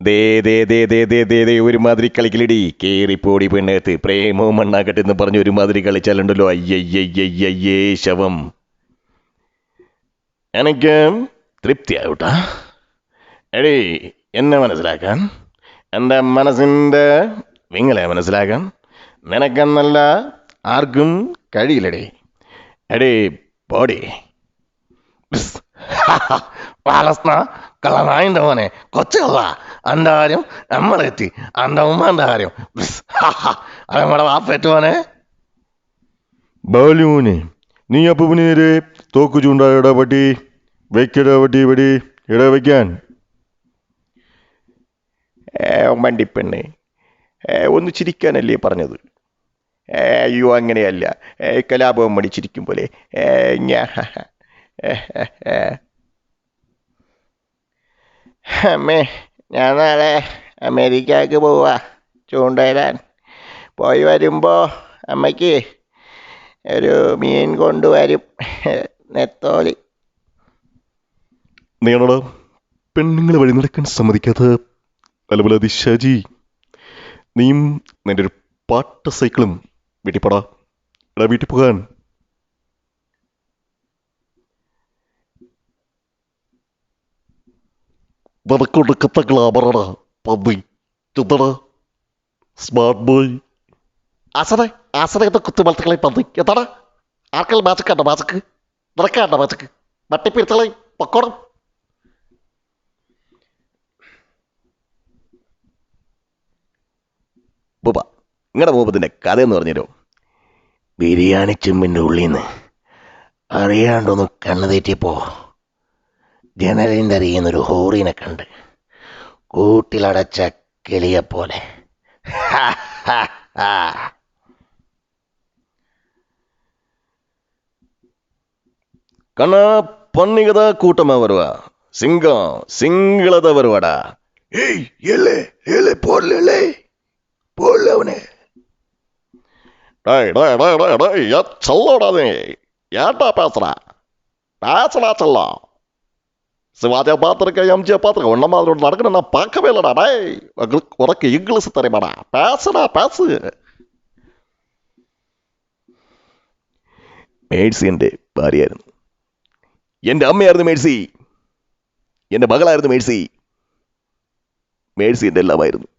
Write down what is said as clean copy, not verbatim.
ദേ ദേ ദേ ദേ ദേ ദേ ദേ ഒരുമാതിരി കളിക്കലടി കേറിപ്പോടി പെണ്ണകത്ത് പ്രേമവും മണ്ണാക്കട്ടെ എന്ന് പറഞ്ഞ് ഒരുമാതിരി കളിച്ചാലുണ്ടല്ലോ അയ്യയ്യയ്യയ്യേ ശവം. എനിക്ക് തൃപ്തിയാവൂട്ടാ. എടീ എന്നെ മനസ്സിലാക്കാൻ, എൻ്റെ മനസ്സിൻ്റെ വിങ്ങളെ മനസ്സിലാക്കാൻ നിനക്കെന്നല്ല ആർക്കും കഴിയില്ലടേ. എടേ പോടി വളസ്ന കള്ളനായിൻ്റെ മോനെ കൊച്ചുകള്ള. എൻ്റെ കാര്യം നമ്മളെത്തി, എൻ്റെ ഉമ്മൻ്റെ കാര്യം അത് നമ്മുടെ വാപ്പേറ്റ് മോനെ. ബാലുവിനെ നീ അപ്പൂപ്പിന് നേരെ തോക്ക് ചൂണ്ടായടാ പട്ടി. വെക്കടാ പട്ടി പടി ഇട വയ്ക്കാൻ. വണ്ടിപ്പെണ്ണെ, ഒന്ന് ചിരിക്കാനല്ലേ പറഞ്ഞത്? അയ്യോ അങ്ങനെയല്ല, കലാപം മണി ചിരിക്കും പോലെ. അമ്മേ, ഞാൻ നാളെ അമേരിക്കക്ക് പോവാ ചൂണ്ടയിടാൻ. പോയി വരുമ്പോൾ അമ്മയ്ക്ക് ഒരു മീൻ കൊണ്ടുവരും, നെത്തോലി. നീയാണോടാ പെണ്ണുങ്ങൾ വഴി നടക്കാൻ സമ്മതിക്കാത്ത അലബലാതി ഷാജി? നീയും നിന്റെ ഒരു പാട്ട സൈക്കിളും വീട്ടിൽ പോടാ. എടാ വീട്ടിൽ പോകാൻ. നിനക്കൊടുക്കത്ത ഗ്ലാമറാടാ പന്നി. എന്താടാ സ്മാർട്ട് ബോയ്? ആസനത്തെ കുത്തി മലത്തുകളെ പന്നി. എന്താടാ ആർക്കെല്ലാം മാച്ചക്കാണ്ട മാച്ചക്ക്? നിനക്കാണ്ട മാച്ചക്ക്? നട്ടിപ്പിരുത്തളെ പൊക്കോണം. ബൂബ, നിങ്ങളുടെ മൂപ്പത്തിൻ്റെ കഥയെന്ന് പറഞ്ഞുതരോ? ബിരിയാണി ചെമ്പിൻ്റെ ഉള്ളിൽ നിന്ന് അറിയാണ്ടൊന്ന് കണ്ണു തെറ്റിയപ്പോ ജനലിൻ്റെ അറിയുന്നൊരു ഹോറിനെ കണ്ട് കൂട്ടിലടച്ച കിളിയെപ്പോലെ. கண்ணா பொன்னிகதா கூட்டமா வருவா, சிங்கம் சிங்களத வருவாடா. ஏய் ஏலே ஏலே போடல போடல அவனே. டேய் டேய் டேய் டேய் டேய் சொல்லடா நீ. ஏன்டா பேசுறா பேசுறா செல்லம். சிவாஜியை பார்த்துருக்கேன், எம்ஜியை பார்த்துருக்கேன், ஒன்ன மாதிரி ஒன்று நடக்கணும் நான் பார்க்கவே இல்லைடா. டேய் உனக்கு இங்கிலீஷ் தெரியுமாடா? பேசுடா பேசு. മേഴ്സി എൻ്റെ ഭാര്യയായിരുന്നു, എൻ്റെ അമ്മയായിരുന്നു മേഴ്സി, എൻ്റെ മകളായിരുന്നു മേഴ്സി. മേഴ്സി എൻ്റെ എല്ലാമായിരുന്നു.